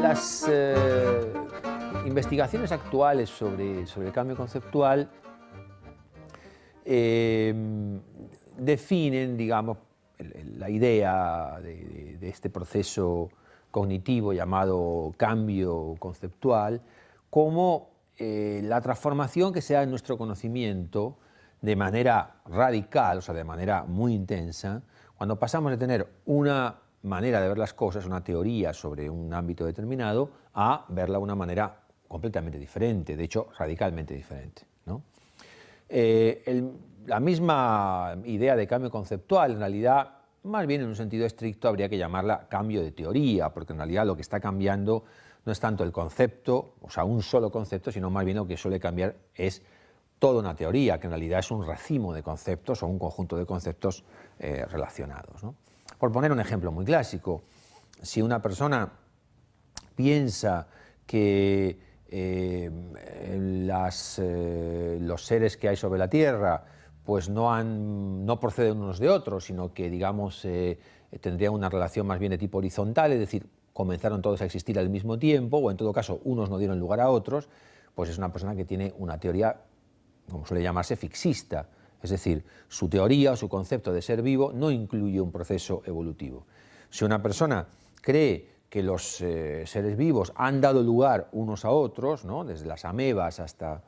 Las investigaciones actuales sobre el cambio conceptual definen, digamos, la idea de este proceso cognitivo llamado cambio conceptual como la transformación que se da en nuestro conocimiento de manera radical, o sea, de manera muy intensa, cuando pasamos de tener una manera de ver las cosas, una teoría sobre un ámbito determinado, a verla de una manera completamente diferente, de hecho, radicalmente diferente, ¿no? La misma idea de cambio conceptual, en realidad, más bien en un sentido estricto, habría que llamarla cambio de teoría, porque en realidad lo que está cambiando no es tanto el concepto, o sea, un solo concepto, sino más bien lo que suele cambiar es toda una teoría, que en realidad es un racimo de conceptos o un conjunto de conceptos relacionados, ¿no? Por poner un ejemplo muy clásico, si una persona piensa que los seres que hay sobre la Tierra pues no proceden unos de otros, sino que, digamos, tendrían una relación más bien de tipo horizontal, es decir, comenzaron todos a existir al mismo tiempo, o en todo caso unos no dieron lugar a otros, pues es una persona que tiene una teoría, como suele llamarse, fixista. Es decir, su teoría o su concepto de ser vivo no incluye un proceso evolutivo. Si una persona cree que los seres vivos han dado lugar unos a otros, ¿no?, desde las amebas hasta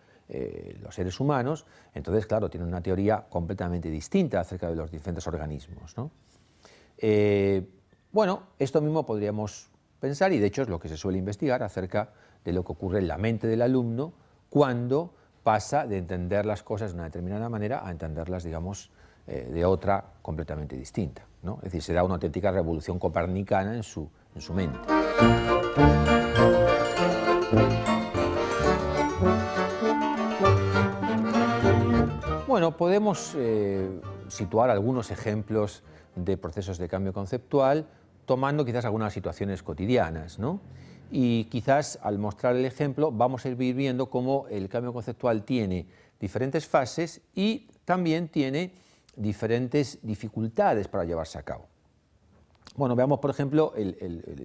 los seres humanos, entonces, claro, tiene una teoría completamente distinta acerca de los diferentes organismos, ¿no? Bueno, esto mismo podríamos pensar, y de hecho es lo que se suele investigar acerca de lo que ocurre en la mente del alumno cuando pasa de entender las cosas de una determinada manera a entenderlas, digamos, de otra completamente distinta, ¿no? Es decir, se da una auténtica revolución copernicana en su mente. Bueno, podemos situar algunos ejemplos de procesos de cambio conceptual tomando quizás algunas situaciones cotidianas, ¿no? Y quizás al mostrar el ejemplo vamos a ir viendo cómo el cambio conceptual tiene diferentes fases y también tiene diferentes dificultades para llevarse a cabo. Bueno, veamos por ejemplo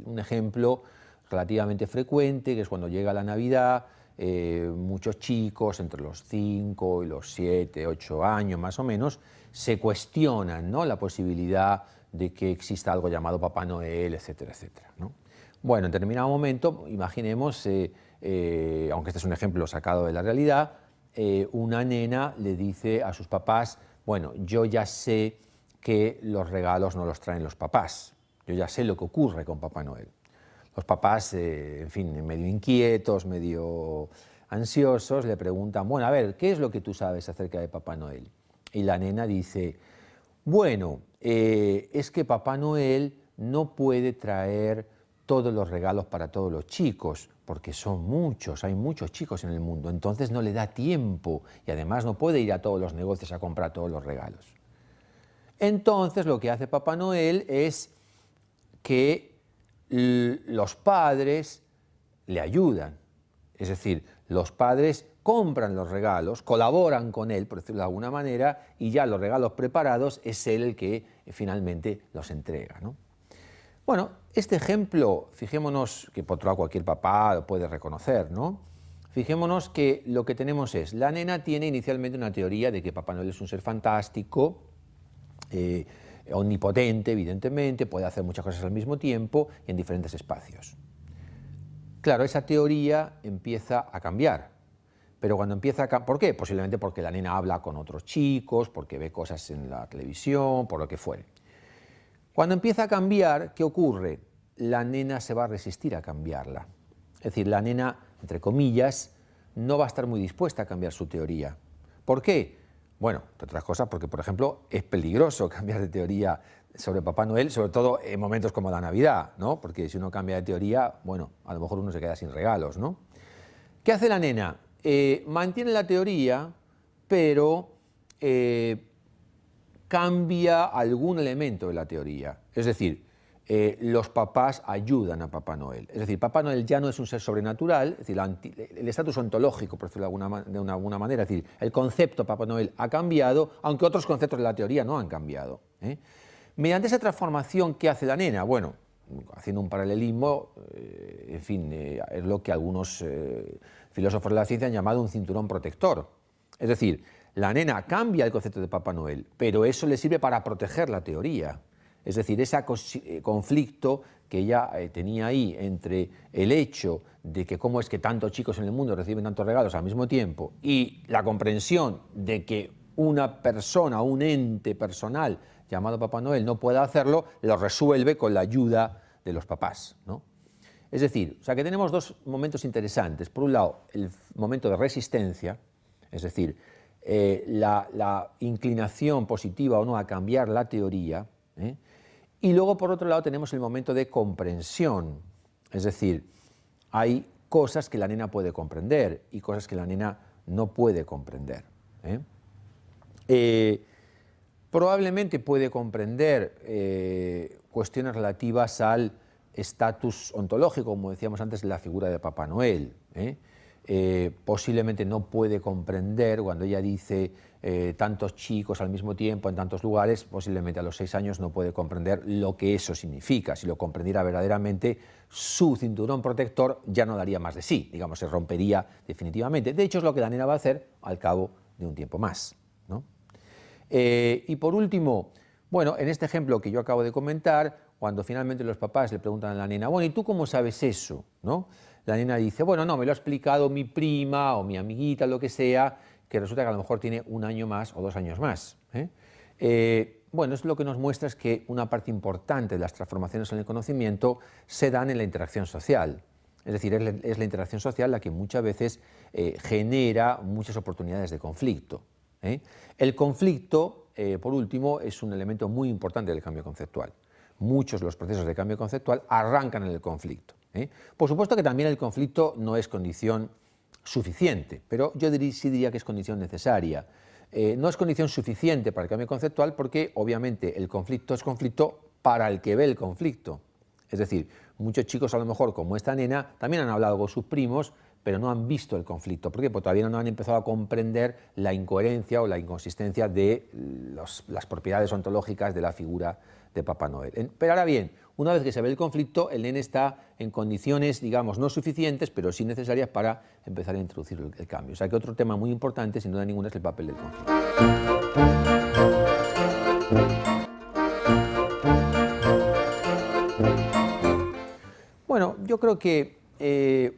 un ejemplo relativamente frecuente, que es cuando llega la Navidad, muchos chicos entre los 5 y los 7, 8 años más o menos, se cuestionan, ¿no?, la posibilidad de que exista algo llamado Papá Noel, etcétera, etcétera, ¿no? Bueno, en determinado momento, imaginemos, aunque este es un ejemplo sacado de la realidad, una nena le dice a sus papás, bueno, yo ya sé que los regalos no los traen los papás, yo ya sé lo que ocurre con Papá Noel. Los papás, en fin, medio inquietos, medio ansiosos, le preguntan, bueno, a ver, ¿qué es lo que tú sabes acerca de Papá Noel? Y la nena dice, bueno, es que Papá Noel no puede traer todos los regalos para todos los chicos, porque son muchos, hay muchos chicos en el mundo, entonces no le da tiempo y además no puede ir a todos los negocios a comprar todos los regalos. Entonces lo que hace Papá Noel es que los padres le ayudan, es decir, los padres compran los regalos, colaboran con él, por decirlo de alguna manera, y ya los regalos preparados es él el que finalmente los entrega, ¿no? Bueno, este ejemplo, fijémonos que por otro lado cualquier papá lo puede reconocer, ¿no? Fijémonos que lo que tenemos es, la nena tiene inicialmente una teoría de que Papá Noel es un ser fantástico, omnipotente, evidentemente, puede hacer muchas cosas al mismo tiempo y en diferentes espacios. Claro, esa teoría empieza a cambiar, pero cuando empieza a cambiar, ¿por qué? Posiblemente porque la nena habla con otros chicos, porque ve cosas en la televisión, por lo que fuere. Cuando empieza a cambiar, ¿qué ocurre? La nena se va a resistir a cambiarla. Es decir, la nena, entre comillas, no va a estar muy dispuesta a cambiar su teoría. ¿Por qué? Bueno, entre otras cosas porque, por ejemplo, es peligroso cambiar de teoría sobre Papá Noel, sobre todo en momentos como la Navidad, ¿no? Porque si uno cambia de teoría, bueno, a lo mejor uno se queda sin regalos, ¿no? ¿Qué hace la nena? Mantiene la teoría, pero cambia algún elemento de la teoría. Es decir, los papás ayudan a Papá Noel. Es decir, Papá Noel ya no es un ser sobrenatural, es decir, el estatus ontológico, por decirlo de alguna manera, es decir, el concepto Papá Noel ha cambiado, aunque otros conceptos de la teoría no han cambiado. Mediante esa transformación, ¿qué hace la nena? Bueno, haciendo un paralelismo, en fin, es lo que algunos filósofos de la ciencia han llamado un cinturón protector. Es decir, la nena cambia el concepto de Papá Noel, pero eso le sirve para proteger la teoría. Es decir, ese conflicto que ella tenía ahí entre el hecho de que cómo es que tantos chicos en el mundo reciben tantos regalos al mismo tiempo y la comprensión de que una persona, un ente personal llamado Papá Noel no pueda hacerlo, lo resuelve con la ayuda de los papás, ¿no? Es decir, o sea que tenemos dos momentos interesantes. Por un lado, el momento de resistencia, es decir, la inclinación positiva o no a cambiar la teoría, y luego, por otro lado, tenemos el momento de comprensión, es decir, hay cosas que la nena puede comprender y cosas que la nena no puede comprender. Probablemente puede comprender cuestiones relativas al estatus ontológico, como decíamos antes, de la figura de Papá Noel. Posiblemente no puede comprender cuando ella dice tantos chicos al mismo tiempo en tantos lugares, posiblemente a los 6 años no puede comprender lo que eso significa. Si lo comprendiera verdaderamente, su cinturón protector ya no daría más de sí, digamos, se rompería definitivamente. De hecho, es lo que la nena va a hacer al cabo de un tiempo más, ¿no? Y por último, bueno, en este ejemplo que yo acabo de comentar, cuando finalmente los papás le preguntan a la nena, bueno, ¿y tú cómo sabes eso?, ¿no? La nena dice, bueno, no, me lo ha explicado mi prima o mi amiguita, lo que sea, que resulta que a lo mejor tiene 1 año más o 2 años más. Bueno, eso lo que nos muestra es que una parte importante de las transformaciones en el conocimiento se dan en la interacción social. Es decir, es la interacción social la que muchas veces genera muchas oportunidades de conflicto. El conflicto, por último, es un elemento muy importante del cambio conceptual. Muchos de los procesos de cambio conceptual arrancan en el conflicto. Por supuesto que también el conflicto no es condición suficiente, pero yo sí diría que es condición necesaria. No es condición suficiente para el cambio conceptual porque obviamente el conflicto es conflicto para el que ve el conflicto. Es decir, muchos chicos a lo mejor como esta nena también han hablado con sus primos, pero no han visto el conflicto. ¿Por qué? Porque todavía no han empezado a comprender la incoherencia o la inconsistencia de las propiedades ontológicas de la figura de Papá Noel. Pero ahora bien, una vez que se ve el conflicto, el nene está en condiciones, digamos, no suficientes, pero sí necesarias para empezar a introducir el cambio. O sea que otro tema muy importante, sin duda ninguna, es el papel del conflicto. Bueno, yo creo que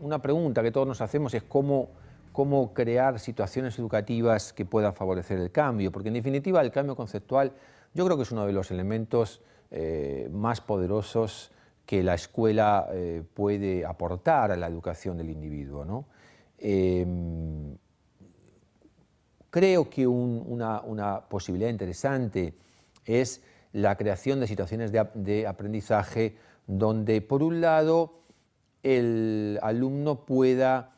una pregunta que todos nos hacemos es cómo crear situaciones educativas que puedan favorecer el cambio, porque en definitiva el cambio conceptual yo creo que es uno de los elementos más poderosos que la escuela puede aportar a la educación del individuo, ¿no? Creo que una posibilidad interesante es la creación de situaciones de aprendizaje donde, por un lado, el alumno pueda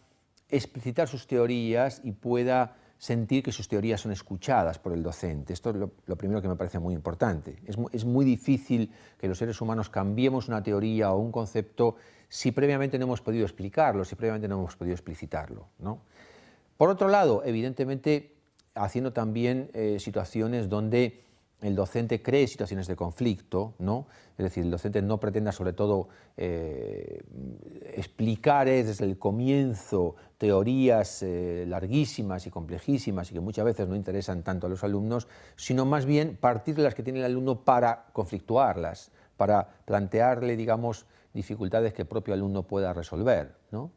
explicitar sus teorías y pueda sentir que sus teorías son escuchadas por el docente. Esto es lo primero que me parece muy importante. Es muy difícil que los seres humanos cambiemos una teoría o un concepto si previamente no hemos podido explicarlo, si previamente no hemos podido explicitarlo, ¿no? Por otro lado, evidentemente, haciendo también situaciones donde el docente cree situaciones de conflicto, ¿no? Es decir, el docente no pretenda sobre todo explicar desde el comienzo teorías larguísimas y complejísimas y que muchas veces no interesan tanto a los alumnos, sino más bien partir de las que tiene el alumno para conflictuarlas, para plantearle, digamos, dificultades que el propio alumno pueda resolver, ¿no?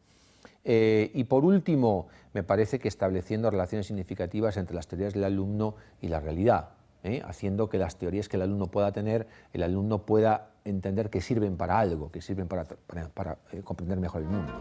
Y por último, me parece que estableciendo relaciones significativas entre las teorías del alumno y la realidad, haciendo que las teorías que el alumno pueda tener, el alumno pueda entender que sirven para algo, que sirven para comprender mejor el mundo.